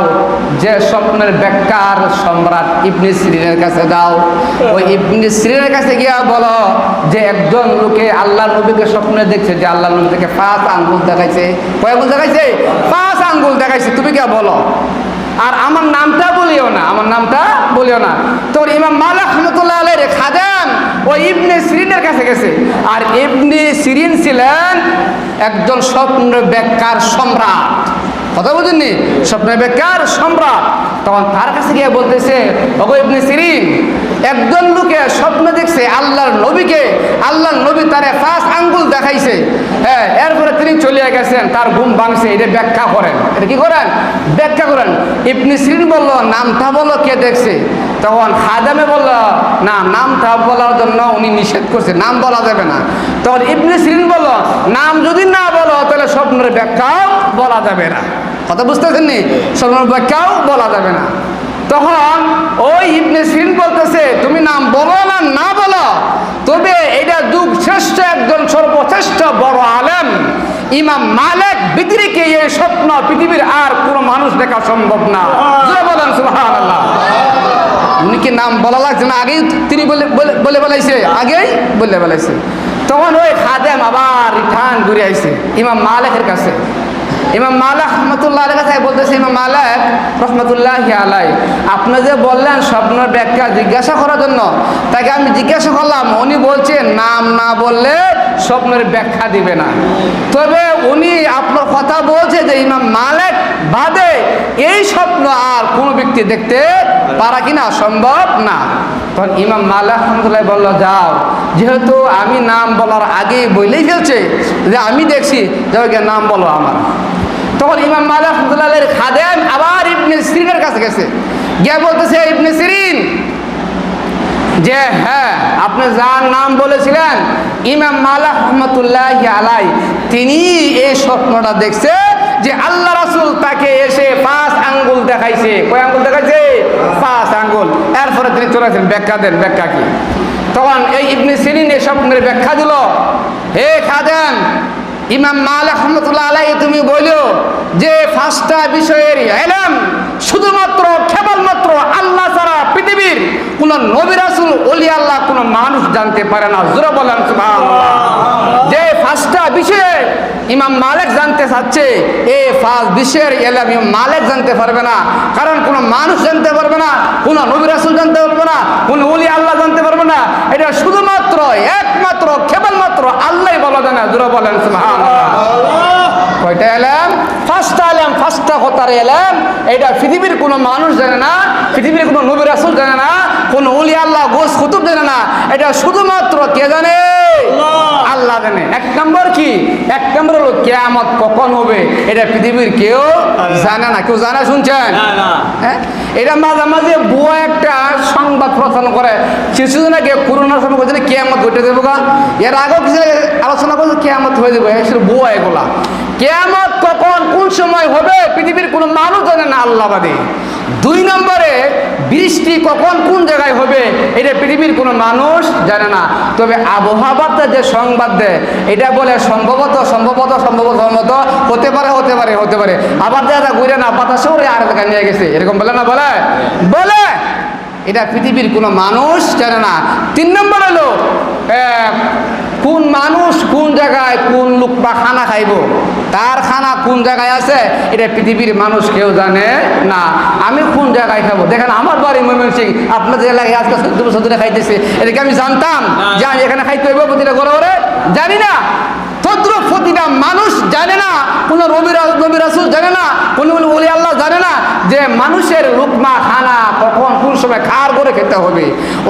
A: যে স্বপ্নের ব্যাখ্যার সম্রাট ইবনে সিরিনের কাছে যাও, ওই ইবনে সিরিনের কাছে গিয়া বলো যে একজন লোকে আল্লাহর নবীকে স্বপ্নে দেখছে যে আল্লাহর নবী থেকে 5 আঙ্গুল দেখাইছে। কয় আঙ্গুল দেখাইছে? 5 আঙ্গুল দেখাইছে, তুমি কে বলো, আর আমার নামটা বলিও না, আমার নামটা বলিও না। তো ইমাম মালিক রহমাতুল্লাহ আলাইহি খাদেম ওই ইবনে সিরিনের কাছে গেছে, আর ইবনে সিরিন ছিলেন একজন স্বপ্ন ব্যাখ্যার সম্রাট। কথা বুঝেননি? স্বপ্ন ব্যাখ্যার সম্রাট। তখন তার কাছে গিয়ে বলতেছে, ওগো ইবনে সিরিন, একজন লোকে স্বপ্ন দেখছে আল্লাহর নবীকে, আল্লাহর নবী তারে 5 আঙ্গুল দেখাইছে, হ্যাঁ, এরপরে তিনি চলে গেছেন, তার ঘুম ভাঙছে, এটা ব্যাখ্যা করেন, এটা কি করেন, ব্যাখ্যা করেন। ইবনে সিরিন বলল, নামটা বলো, কে দেখছে? তখন খাদেমে বলল, না, নামটা বলার জন্য উনি নিষেধ করছে, নাম বলা যাবে না। তখন ইবনে সিরিন বলল, নাম যদি না বলো তাহলে স্বপ্নের ব্যাখ্যাও বলা যাবে না। কথা বুঝতেছেন নি? স্বপ্নের ব্যাখ্যাও বলা যাবে না। তখন ওই ইবনে সিরিন বলতেছে, তুমি নাম বলো না না বলো, তবে এটা যুগ শ্রেষ্ঠ একজন সর্বশ্রেষ্ঠ বড় আলেম ইমাম মালিক ব্যতিরেকে এই স্বপ্ন পৃথিবীর আর কোনো মানুষ দেখা সম্ভব না। বলেন সুবহানাল্লাহ। উনি কি নাম বলা লাগছে না? আগেই তিনি বলে বেলাইছে, আগেই বলে বেলাইছে। তখন ওই খাদেম আবার রিটার্ন ঘুরে আইছে ইমাম মালিকের কাছে। ইমাম মালিক রহমতুল্লাহ আলাইহির কাছে বলতেছে, ইমাম মালিক রহমতুল্লাহি আলাইহি, আপনি যে বললেন স্বপ্নের ব্যাখ্যা জিজ্ঞাসা করার জন্য, তাকে আমি জিজ্ঞাসা করলাম, উনি বলছেন নাম না বললে স্বপ্নের ব্যাখ্যা দিবে না। তবে উনি আপনার কথা বলছে যে ইমাম মালিক বাদে এই স্বপ্ন আর কোনো ব্যক্তি দেখতে পারা কিনা সম্ভব না। তখন ইমাম মালিক রহমতুল্লাহ বলল, যাও, যেহেতু আমি নাম বলার আগেই বলেই ফেলছে যে আমি দেখছি, যাও গিয়ে নাম বলো আমার। তখন ইমাম মালিক রহমতুল্লাহ আলাইহির খাদেম আবার ইবনে সিরিনের কাছে গেছে, গিয়ে বলতেছে, ইবনে সিরিন, যে হ্যাঁ, আপনি যার নাম বলেছিলেন ইমাম মালিক রহমতুল্লাহি আলাইহি, তিনি এই স্বপ্নটা দেখছে যে আল্লাহ রাসূল তাকে এসে 5 আঙ্গুল দেখাইছে। কয় আঙ্গুল দেখাইছে? 5 আঙ্গুল। এরপরে তিনি চলেছেন, ব্যাখ্যা দেন, ব্যাখ্যা কি? তখন এই ইবনে সিরিন এই স্বপ্নের ব্যাখ্যা দিল, হে খাদেম, ইমাম মালিক রহমতুল্লাহ আলাইহি, তুমি বলো যে 5টা বিষয়ের ইলম শুধুমাত্র কেবলমাত্র আল্লাহ ছাড়া পৃথিবীর কোন নবী রাসূল ওলি আল্লাহ কোন মানুষ জানতে পারে না। জোরে বলেন সুবহানাল্লাহ। যে 5টা বিষয়ে ইমাম মালিক জানতে চাচ্ছে, এই 5 বিষয়ের ইলম ইমাম মালিক জানতে পারবে না, কারণ কোনো মানুষ জানতে পারবে না, কোনো নবী রাসূল জানতে পারবে না, কোনো ওলি আল্লাহ জানতে পারবে না। এটা শুধুমাত্র একমাত্র কেবলমাত্র আল্লাহই বলা জানে। জোরে বলেন সুবহানাল্লাহ। কয়টা ইলম? 5টা ইলম, 5টা কথার ইলম। এটা পৃথিবীর কোনো মানুষ জানে না, পৃথিবীর কোনো নবী রাসূল জানে না, কোনো ওলি আল্লাহ গোস কুতুব জানে না। এটা শুধুমাত্র কে জানে? আল্লাহ জানে। 1 নম্বর কি? 1 নম্বর হলো কিয়ামত কখন হবে, এটা পৃথিবীর কেউ জানে না। কেউ জানে? শুনছেন? হ্যাঁ, এটা মাঝে মাঝে বুয়া একটা সংবাদ প্রচার করে। কিছুদিন আগে করোনার সময় বলছে কিয়ামত ঘটে যাবো, এর আগেও কিছু আলোচনা করছে কিয়ামত হয়ে যাবে। আসলে বুয়া এগুলা। কিয়ামত কখন কোন সময় হবে পৃথিবীর কোনো মানুষ জানে না, আল্লাহ বাদে। 2 নম্বরে বৃষ্টি কখন কোন জায়গায় হবে, এটা পৃথিবীর কোনো মানুষ জানে না। তবে আবহাওয়াতে যে সংবাদ দেয়, এটা বলে সম্ভবত সম্ভবত সম্ভবত সম্ভবত হতে পারে হতে পারে হতে পারে, আবার দেখা ঘুরে না বাতাসে উড়ে আর জায়গায় নিয়ে গেছে, এরকম বলে না? বলে বলে এটা পৃথিবীর কোনো মানুষ জানে না। 3 নম্বর হলো কোন মানুষ কোন জায়গায় কোন লোক বা খানা খাইব, তার খানা কোন জায়গায় আছে, এটা পৃথিবীর মানুষ কেউ জানে না। আমি কোন জায়গায় খাবো, দেখেন আমার বাড়ি ময়মনসিংহ, আপনাদের এলাকায় আজকে 14 বছর ধরে খাইতেছে, এটাকে আমি জানতাম যে আমি এখানে খাইতে হইব প্রতিটা ঘরে ঘরে? জানি না। তদ্রুপ প্রতিটা মানুষ জানে না, কোনো নবী রাসূল জানে না, কোনো ওলি আল্লাহ জানে না যে মানুষের লুকমা খানা কখন কোন সময় খাওয়ার করে খেতে হবে।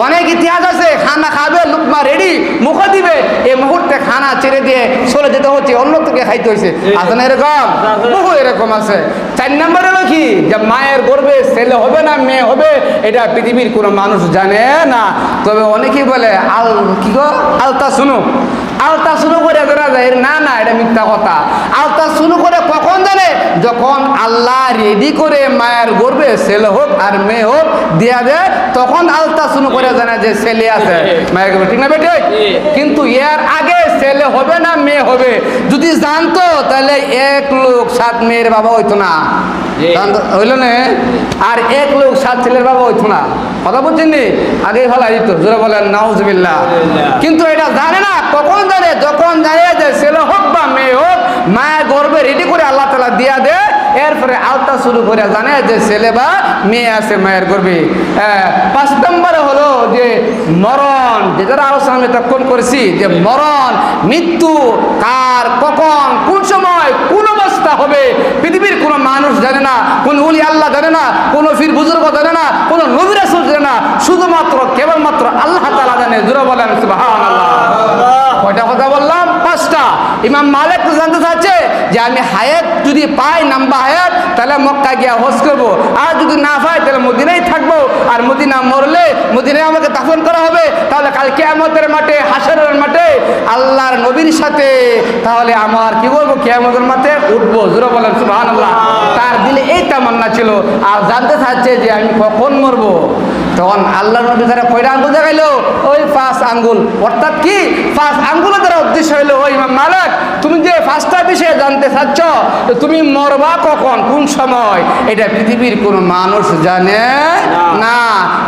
A: অনেক ইতিহাস আছে, খানা খাবে, লুকমা রেডি, মুখ দিবে, এই মুহূর্তে খানা ছেড়ে দিয়ে চলে যেতে হচ্ছে, অন্য থেকে খাইতে হয়েছে। আছে না এরকম? বহু এরকম আছে। 4 নম্বর হলো কি, যে মায়ের গর্ভে ছেলে হবে না মেয়ে হবে, এটা পৃথিবীর কোনো মানুষ জানে না। তবে অনেকেই বলে কি গো, আলতা শুনো, আলতা শুরু করে জানা যায় না, না, এটা মিথ্যা কথা। আলতা শুরু করে কখন জানে? যখন আল্লাহ রেডি করে মায়ের গর্ভে ছেলে হোক আর মেয়ে হোক দিয়া দেয়, তখন আলতা শুরু করে জানা যে ছেলে আছে মায়ের গর্ভে, ঠিক না বেটে? কিন্তু এর আগে ছেলে হবে না মেয়ে হবে যদি জানতো, তাহলে 1 লোক 7 মেয়ের বাবা হইতো না, হইল না? আর 1 লোক 7 ছেলের বাবা হইতো না। কথা বলছেন নি? আগে ভালো দিত। জোরে বলেন নাউজুবিল্লাহ। কিন্তু এটা জানে না, কখন জানে? যখন জানে যে ছেলে হোক বা মেয়ে হোক মায়ের গর্ভে রেডি করে আল্লাহ তাআলা দিয়া দেয়, এরপরে আলতা শুরু করে জানে যে ছেলে বা মেয়ে আছে মায়ের গর্ভে। 5 নম্বরে হলো যে মরণ, যেটার আলোচনা আমি তখন করেছি যে মরণ, মৃত্যু কার, কখন, কোন সময়, কোন অবস্থা হবে পৃথিবীর কোনো মানুষ জানে না, কোন ওলি আল্লাহ জানে না, কোনো ফির বুজুর্গ জানে না, কোনো নবী রাসূল জানে না, শুধুমাত্র কেবলমাত্র আল্লাহ তাআলা জানে। জোরে বলেন সুবহানাল্লাহ। কয়টা কথা বললাম? 5টা। ইমাম মালিক জানতে চাচ্ছে যে আমি হায়াত যদি পাই, নাম্বা হায়াত, তাহলে মক্কা গিয়া হজ করবো, আর যদি না পাই তাহলে মদিনায় থাকবো, আর মদিনা মরলে মদিনায় আমাকে দাফন করা হবে, তাহলে কাল কিয়ামতের মাঠে, হাশরের মাঠে আল্লাহর নবীর সাথে তাহলে আমার কি করবো, কিয়ামতের মাঠে উঠবো। জোরে বলেন সুবহানাল্লাহ। তার দিলে এই তামান্না ছিল। আর জানতে চাচ্ছে যে আমি কখন মরবো, তখন আল্লাহর নবী তারা কয়টা আঙ্গুল দেখাইলো? ওই 5 আঙ্গুল। অর্থাৎ কি 5 আঙ্গুলের দ্বারা উদ্দেশ্য হইলো, ওই ইমাম মালিক তুমি যে 5টা বিষয়ে জানতে চাচ্ছ, তুমি মরবা কখন, কোন সময়, এটা পৃথিবীর কোনো মানুষ জানে না।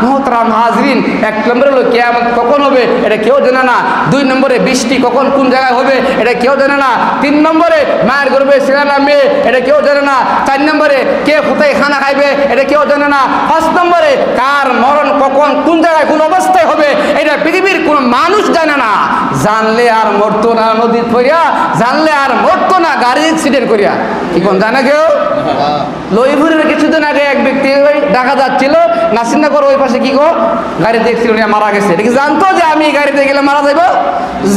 A: মুহতারাম হাজরিন, 1 নম্বরে হলো কিয়ামত কখন হবে, এটা কেউ জানে না। 2 নম্বরে বৃষ্টি কখন কোন জায়গায় হবে, এটা কেউ জানে না। 3 নম্বরে মায়ের গর্ভে ছেলে না মেয়ে, এটা কেউ জানে না। 4 নম্বরে কে কোথায় খানা খাইবে, এটা কেউ জানে না। 5 নম্বরে কার মরণ কখন, কোন জায়গায়, কোন অবস্থায় হবে, এটা পৃথিবীর কোনো মানুষ জানে না। জানলে আর মরতো না নদীর পড়িয়া, জানলে আর মরতো না গাড়ি অ্যাক্সিডেন্ট করিয়া। কি কোন জানে কেউ? লইভুরের কিছুদিন আগে এক ব্যক্তি ওই ঢাকা যাচ্ছিল, নাসিরনগর ওই পাশে কি গো গাড়িতে অ্যাক্সিডেন্ট হয়ে মারা গেছে। এটা কি জানতো যে আমি গাড়িতে গেলে মারা যাইব?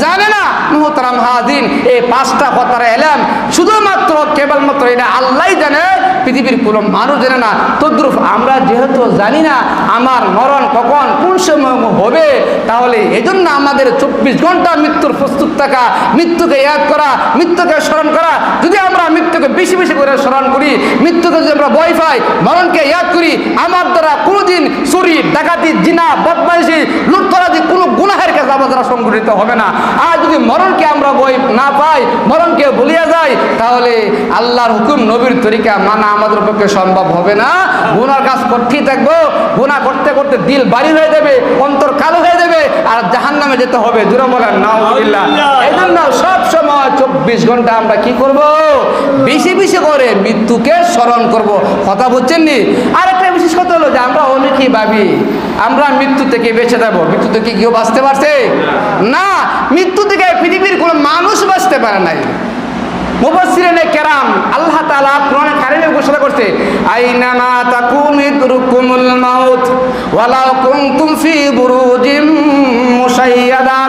A: জানে না। মুহতারাম হাজির, এই 5টা কথা এলাম শুধুমাত্র কেবলমাত্র এটা আল্লাহই জানে, পৃথিবীর কোনো মানুষ জানে না। তদ্রুপ আমরা যেহেতু জানি না আমার মরণ কখন, কোন সময় হবে, তাহলে এই জন্য আমাদের 24 ঘন্টা মৃত্যুর প্রস্তুত থাকা, মৃত্যুকে ইয়াদ করা, মৃত্যুকে স্মরণ করা। যদি আমরা মৃত্যুকে বেশি বেশি করে স্মরণ করি, মৃত্যুকে যদি আমরা ভয় পাই, মরণকে ইয়াদ করি, আমার দ্বারা কোনোদিন চুরি, ডাকাতি, জিনা, বদমাইশি, লুটতরাজি কোনো গুনাহের কাজ আমার দ্বারা সংঘটিত হবে না। আর যদি মরণকে আমরা ভয় না পাই, মরণকে ভুলিয়া যাই, তাহলে আল্লাহর হুকুম, নবীর তরিকা মানা আমাদের পক্ষে সম্ভব হবে না। গুনার কাজ করতেই থাকবো, গুনাহ করতে করতে দিল বাড়ি হয়ে যাবে, অন্তর কালো হয়ে যাবে, আর জাহান্নামে যেতে হবে। জোরে বলেন নাউজুবিল্লাহ। এই জন্য সবসময় 24 ঘন্টা আমরা কি করব? বেশি বেশি করে মৃত্যুকে স্মরণ করব। কথা বুঝছেন নি? আর একটা বিশেষ কথা হলো যে আমরা অনেকেই ভাবি আমরা মৃত্যু থেকে বেঁচে যাবো। মৃত্যু থেকে কেউ বাঁচতে পারছে না। মৃত্যু থেকে পৃথিবীর কোনো মানুষ বাঁচতে পারে নাই। মুফাসসিরিনে কেরাম আল্লাহ তাআলা কোরআনে কারিমে ঘোষণা করছে, আইনামা তাকুনু ইদরুকুমুল মাউত ওয়ালাউ কুনতুম ফি বুরুজিম মুশাইয়াদা।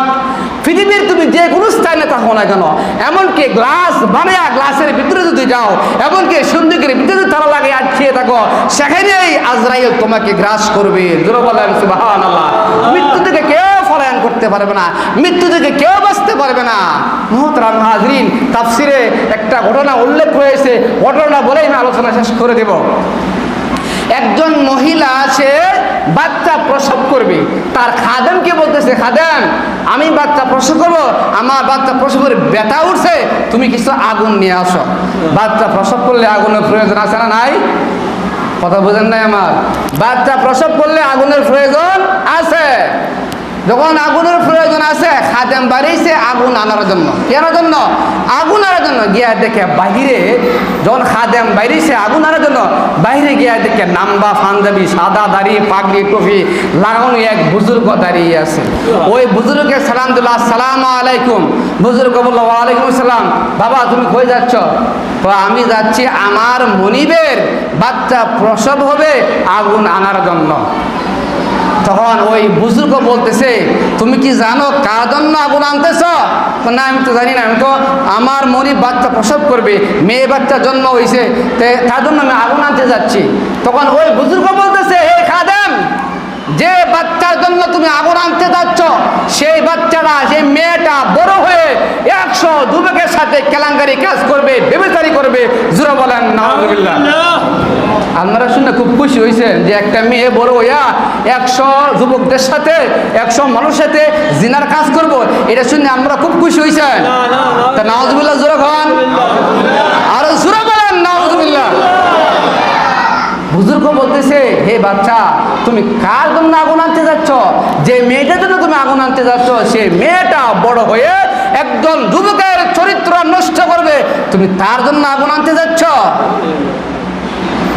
A: পৃথিবীর তুমি যে কোনো স্থানে থাকো না কেন, এমনকি গ্লাস বানায়া গ্লাসের ভিতরে যদি যাও, এমনকি সন্ধিকের ভিতরে যদি তালা লাগিয়ে আটকিয়ে থাকো, সেখানেই আজরাইল তোমাকে গ্রাস করবে। জোরে বলেন সুবহানাল্লাহ। মৃত্যু থেকে কেউ পলায়ন করতে পারবে না, মৃত্যু থেকে কেউ বাঁচতে পারবে না। মুহতারাম হাজরিন, তাফসিরে একটা ঘটনা উল্লেখ হয়েছে, ঘটনা বলেই আমি আলোচনা শেষ করে দেব। একজন মহিলা সে বাচ্চা প্রসব করবে, তার খাদেমকে বলতেছে, খাদেম আমি বাচ্চা প্রসব করবো, আমার বাচ্চা প্রসব করে ব্যথা উঠছে, তুমি কিছু আগুন নিয়ে আসো। বাচ্চা প্রসব করলে আগুনের প্রয়োজন আছে না নাই? কথা বোঝেন নাই আমার? বাচ্চা প্রসব করলে আগুনের প্রয়োজন আছে। যখন আগুনের প্রয়োজন আছে, খাদেম বাড়িয়েছে আগুন আনার জন্য। কেন জন্য? আগুন আনার জন্য। গিয়া দেখে বাহিরে, যখন খাদেম বাইরেছে আগুন আনার জন্য, বাইরে গিয়া দেখে নাম্বা পাঞ্জাবি, সাদা দাড়ি, পাগড়ি, টুপি লাগানো এক বুজুর্গ দাঁড়িয়ে আছে। ওই বুজুর্গকে সালাম দিল, আসসালামু আলাইকুম। বুজুর্গ বলল, ওয়ালাইকুম আসসালাম। বাবা তুমি কই যাচ্ছ? আমি যাচ্ছি আমার মনিবের বাচ্চা প্রসব হবে আগুন আনার জন্য। তখন ওই বুজুর্গ বলতেছে, তুমি কি জানো কার জন্য আগুন আনতেছ? না আমি তো জানি না, আমি তো আমার মনিব বাচ্চা প্রসব করবে, মেয়ে বাচ্চা জন্ম হয়েছে, তার জন্য আমি আগুন আনতে যাচ্ছি। তখন ওই বুজুর্গ বলতেছে, হে খাদেম, যে বাচ্চার জন্য তুমি আগুন আনতে যাচ্ছ, সেই বাচ্চাটা, সেই মেয়েটা বড় হয়ে 100 যুবকের সাথে কেলেঙ্কারি কাজ করবে, ব্যভিচারী করবে। জোরে বলেন নাউজুবিল্লাহ। আপনারা শুনে খুব খুশি হয়েছেন যে একটা মেয়ে বড় হইয়া 100 যুবকদের সাথে, 100 মানুষের সাথে জিনার কাজ করব, এটা শুনে আমরা খুব খুশি হয়েছেন। তা নাউজুবিল্লাহ জোরে খান, আর জোরে বলেন নাউজুবিল্লাহ। বুজুর্গ বলতেছে, হে বাচ্চা তুমি কার জন্য আগুন আনতে যাচ্ছ? যে মেয়েটার জন্য তুমি আগুন আনতে যাচ্ছ, সে মেয়েটা বড় হয়ে একজন যুবকের চরিত্র নষ্ট করবে, তুমি তার জন্য আগুন আনতে যাচ্ছ?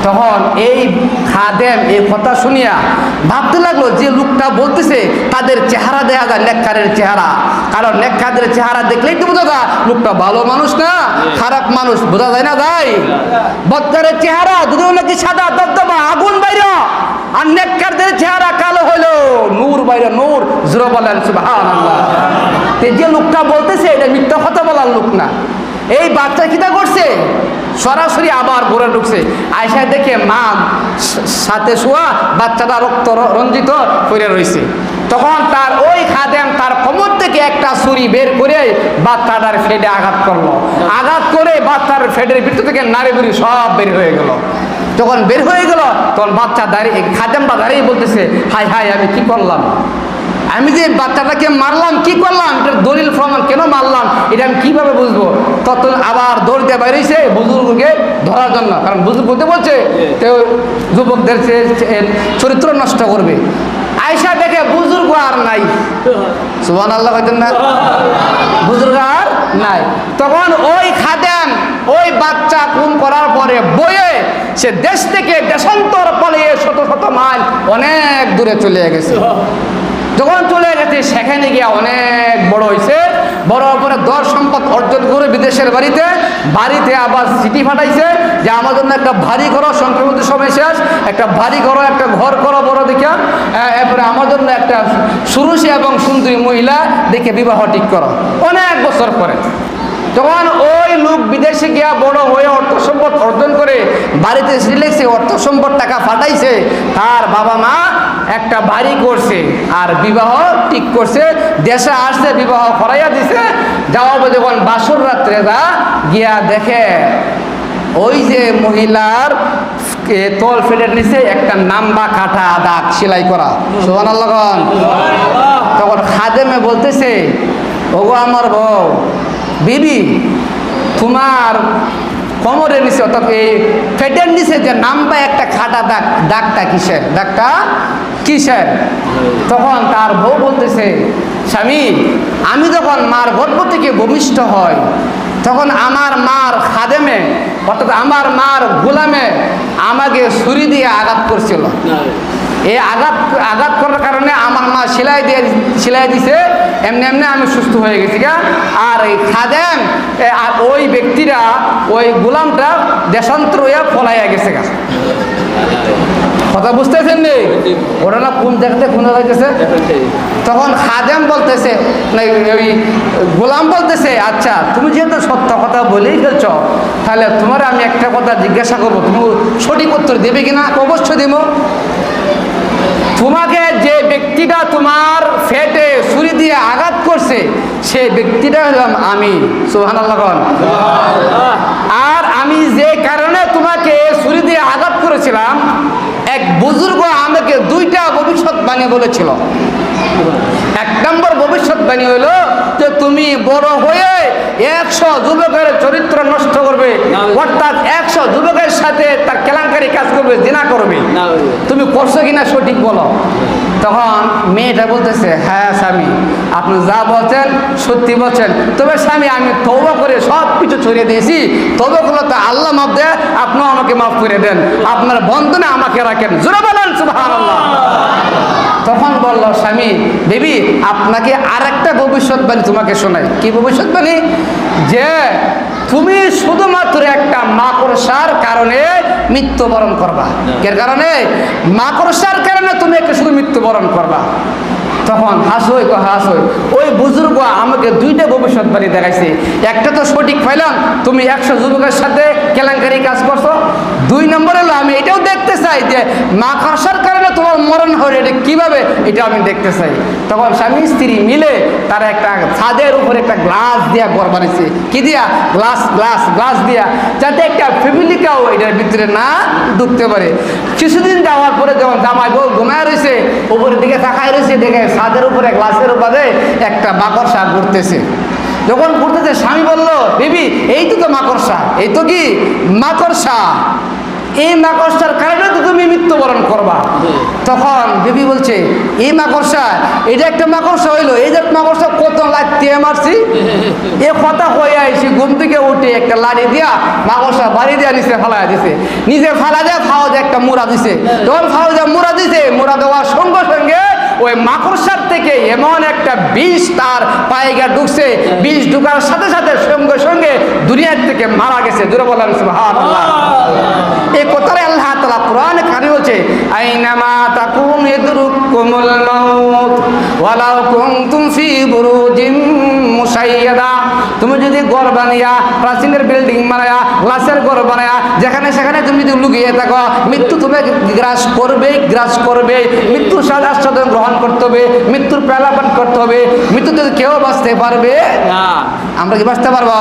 A: তখন এই খাদেম এই কথা শুনিয়া ভাবতে লাগলো, যে লোকটা বলতেছে তাদের চেহারা দেখা যায় নেককারের চেহারা, কারণ নেককারদের চেহারা দেখলেই তো বোঝা যায় লোকটা ভালো মানুষ না খারাপ মানুষ, বোঝা যায় না? যাই বদকারের চেহারা দুটো নাকি সাদা দবদবা আগুন বাইরে, আর নেককারদের চেহারা কালো হইলো নূর বাইরে নূর। জোরে বলেন সুবহানাল্লাহ। যে লোকটা বলতেছে এটা মিথ্যা কথা বলার লোক না। এই বাচ্চা কিটা করছে, সরাসরি আবার ঘরে ঢুকছে, আয়সা দেখে মা সাথে শোয়া, বাচ্চাটা রক্ত রঞ্জিত করে রয়েছে। তখন তার ওই খাদেম তার কোমর থেকে একটা ছুরি বের করে বাচ্চাটার ফেডে আঘাত করলো। আঘাত করে বাচ্চার ফেডের ভিতর থেকে নাড়ি বুড়ি সব বের হয়ে গেল। যখন বের হয়ে গেল তখন বাচ্চা দাঁড়িয়ে, খাদেমটা দাঁড়িয়ে বলতেছে, হাই হাই আমি কি করলাম, আমি যে বাচ্চাটাকে মারলাম কি করলাম, এটার দলিল প্রমাণ কেন মারলাম এটা আমি কিভাবে বুঝবো? তখন আবার দৌড়তে বাইরেছে বুজুর্গকে ধরার জন্য, কারণ বুজুর্গ বলতে বলছে তো যুবকদের চরিত্র নষ্ট করবে। আয়সা দেখে বুজুর্গ আর নাই, সুবহানাল্লাহ কইতেন না, বুজুর্গ আর নাই। তখন ওই খাদেম ওই বাচ্চা খুন করার পরে বয়ে সে দেশ থেকে দেশান্তর পালিয়ে শত শত মাইল অনেক দূরে চলে গেছে। যখন চলে গেছে সেখানে গিয়ে অনেক বড় হয়েছে, বড় করে দর সম্পদ অর্জন করে বিদেশের বাড়িতে আবার চিঠি পাঠাইছে যে আমার জন্য একটা ভারী করো, সংক্রমিত সময় শেষ, একটা ভারী করো, একটা ঘর করো বড় দেখে, এরপরে আমার জন্য একটা সুরুষী এবং সুন্দরী মহিলা দেখে বিবাহ ঠিক করো। অনেক বছর পরে যখন ওই লোক বিদেশে গিয়া বড় হয়ে অর্থ সম্পদ অর্জন করে বাড়িতে লেগেছে, অর্থ সম্পদ টাকা ফাটাইছে, তার বাবা মা একটা বাড়ি করছে আর বিবাহ ঠিক করছে, দেশে আসছে বিবাহ করাইয়া দিছে। যাওয়া যখন বাসর রাত্রে যা গিয়া দেখে ওই যে মহিলার তল ফেলের নিচে একটা নাম্বা কাটা দাগ সেলাই করা, সুবহানাল্লাহ। তখন খাদেমে বলতেছে, ওগো আমার বউ বিবি, তোমার কোমরের নিচে অর্থাৎ এই ফেটের নিচে যে নাম্বা একটা খাটা দাগ, দাগটা কিসের, দাগটা কিসের? তখন তার বউ বলতেছে, স্বামী আমি যখন মার গর্ভ থেকে ভূমিষ্ঠ হয় তখন আমার মার খাদেমে অর্থাৎ আমার মার গোলামে আমাকে ছুরি দিয়ে আঘাত করছিল। এই আঘাত করার কারণে আমার মা সেলাই দিছে, এমনি এমনি আমি সুস্থ হয়ে গেছি গা। আর এই খাদেম আর ওই ব্যক্তিরা ওই গোলামটা দেশান্তর হইয়া পলাইয়া গেছে গা। কথা বুঝতেছেন নি? ওরা না কোন জায়গাতে কোন যাইতেছে। তখন খাদেম বলতেছে, ওই গোলাম বলতেছে, আচ্ছা তুমি যেহেতু সত্য কথা বলেই ফেলছ, তাহলে তোমার আমি একটা কথা জিজ্ঞাসা করবো, তুমি সঠিক উত্তর দেবে কিনা? অবশ্যই দেব। তোমাকে যে ব্যক্তিটা তোমার ফেটে ছুরি দিয়ে আঘাত করছে সে ব্যক্তিটা হলাম আমি, সুবহানাল্লাহ। আর আমি যে কারণে তোমাকে ছুরি দিয়ে আঘাত করেছিলাম, এক বুজুর্গ আমাকে দুইটা ভবিষ্যৎবাণী বলেছিল। এক নম্বর ভবিষ্যৎবাণী হলো যে তুমি বড় হয়ে 100 যুবকের চরিত্র নষ্ট করবে, অর্থাৎ 100 যুবকের সাথে তার কেলেঙ্কারি কাজ করবে, জিনা করবে। তুমি করছো কিনা সঠিক বলো। তখন মেয়েটা বলতেছে, হ্যাঁ স্বামী আপনি যা বলছেন সত্যি বলছেন, তবে স্বামী আমি তওবা করে সব কিছু ছড়িয়ে দিয়েছি, তবে গুলো তো আল্লাহ মাফ দেয়, আপনিও আমাকে মাফ করে দেন, আপনার বন্ধনে আমাকে রাখেন। জোরে বলেন সুবহানাল্লাহ। তখন বলল স্বামী, বেবি আপনাকে আরেকটা ভবিষ্যৎবাণী তোমাকে শোনাই। কি ভবিষ্যৎবাণী? যে তুমি শুধুমাত্র একটা মাকড়সার কারণে মৃত্যুবরণ করবা। এর কারণে মাকড়সার কারণে তুমি একটা শুধু মৃত্যুবরণ করবা। তখন হাসই ওই বুজুর্গ আমাকে দুইটা ভবিষ্যৎবাণী দেখাইছে। একটা তো সঠিক পাইলাম, তুমি 100 যুবকের সাথে কেলেঙ্কারি কাজ করছো। 2 নম্বর হলো আমি এটাও দেখতে চাই যে মাকড়সার কারণে তোমার মরণ হয়, এটা কিভাবে, এটা আমি দেখতে চাই। তখন স্বামী স্ত্রী মিলে তারা একটা ছাদের উপরে একটা গ্লাস দিয়া ঘর বানিয়েছে। কি দিয়া? গ্লাস দিয়া, যাতে একটা ফ্যামিলিকেও এটার ভিতরে না ঢুকতে পারে। কিছুদিন যাওয়ার পরে যখন জামাই বউ ঘুমায় রয়েছে, উপরের দিকে তাকায় রয়েছে, দেখে ছাদের উপরে গ্লাসের উপরে একটা মাকড়সা ঘুরতেছে। যখন ঘুরতেছে স্বামী বলল, বেবি এই তো মাকড়সা, এই তো কি মাকড়সা। এই মাকড়সার কারণে তো তুমি মৃত্যুবরণ করবা। তখন বিবি বলছে এই মাকড়সা, এটা একটা মাকড়সা হইলো, এই যে মাকড়সা কত লাঠি মারছি, এ কথা হয়ে আইসি ঘুম থেকে উঠে একটা লাঠি দিয়া মাকড়সা বাড়ি দিয়া নিচে ফালাই দিছে, নিজে ফালা দেয়া ফাওয়াজে একটা মুড়া দিছে। তখন ফাওয়াজে মুড়া দিছে, মুড়া দেওয়ার সঙ্গে সঙ্গে ওই মাকড়সার থেকে এমন একটা বিষ তার পায়ে গিয়ে ঢুকছে, বিষ ঢুকার সাথে সাথে সঙ্গে সঙ্গে দুনিয়ার থেকে মারা গেছে। জোরে বলেন সুবহানাল্লাহ। এই কথাটাই আল্লাহ তাআলা কোরআনে কারিমে বলছে, আইনামা তাকুন ইয়াদরুকুমুল মাউত ওয়ালাউ কুনতুম ফি বুরুজিম মুশাইয়াদা। তুমি যদি ঘর বানায়া, প্রাচীনের বিল্ডিং বানায়া, গ্লাসের ঘর বানায়া, যেখানে সেখানে তুমি যদি লুকিয়ে থাকো, মৃত্যু তোমাকে গ্রাস করবে, গ্রাস করবে। মৃত্যুর আস্বাদন গ্রহণ করতে হবে, মৃত্যুর পেলাপান করতে হবে। মৃত্যুতে কেউ বাঁচতে পারবে না। আমরা কি বাঁচতে পারবো?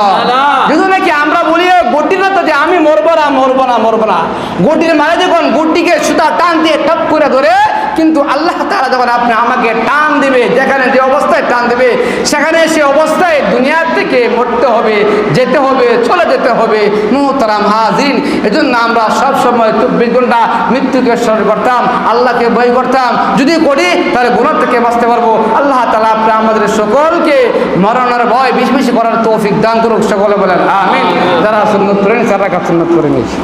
A: যদি নাকি আমরা বলি গটি না তো যে আমি মরবো না, মরবো না, মরবো না। গটির মানে যখন গটিকে সুতা টান দিয়ে টপ করে ধরে, কিন্তু আল্লাহ তাআলা যখন আপনি আমাকে টান দিবে, যেখানে যে অবস্থায় টান দিবে, সেখানে সে অবস্থায় দুনিয়ার থেকে মরতে হবে, যেতে হবে, চলে যেতে হবে। মুহতারাম হাজিরিন, এজন্য আমরা সবসময় 24 ঘন্টা মৃত্যুকে স্মরণ করতাম, আল্লাহকে ভয় করতাম। যদি করি তাহলে গুনাহ থেকে বাঁচতে পারবো। আল্লাহ তাআলা আপনি আমাদের সকলকে মরণের ভয় বেশি বেশি করার তৌফিক দান করুক। সকলে বলেন আমিন। যারা সুন্নাত করেন তারা সুন্নাত করে নিয়েছে।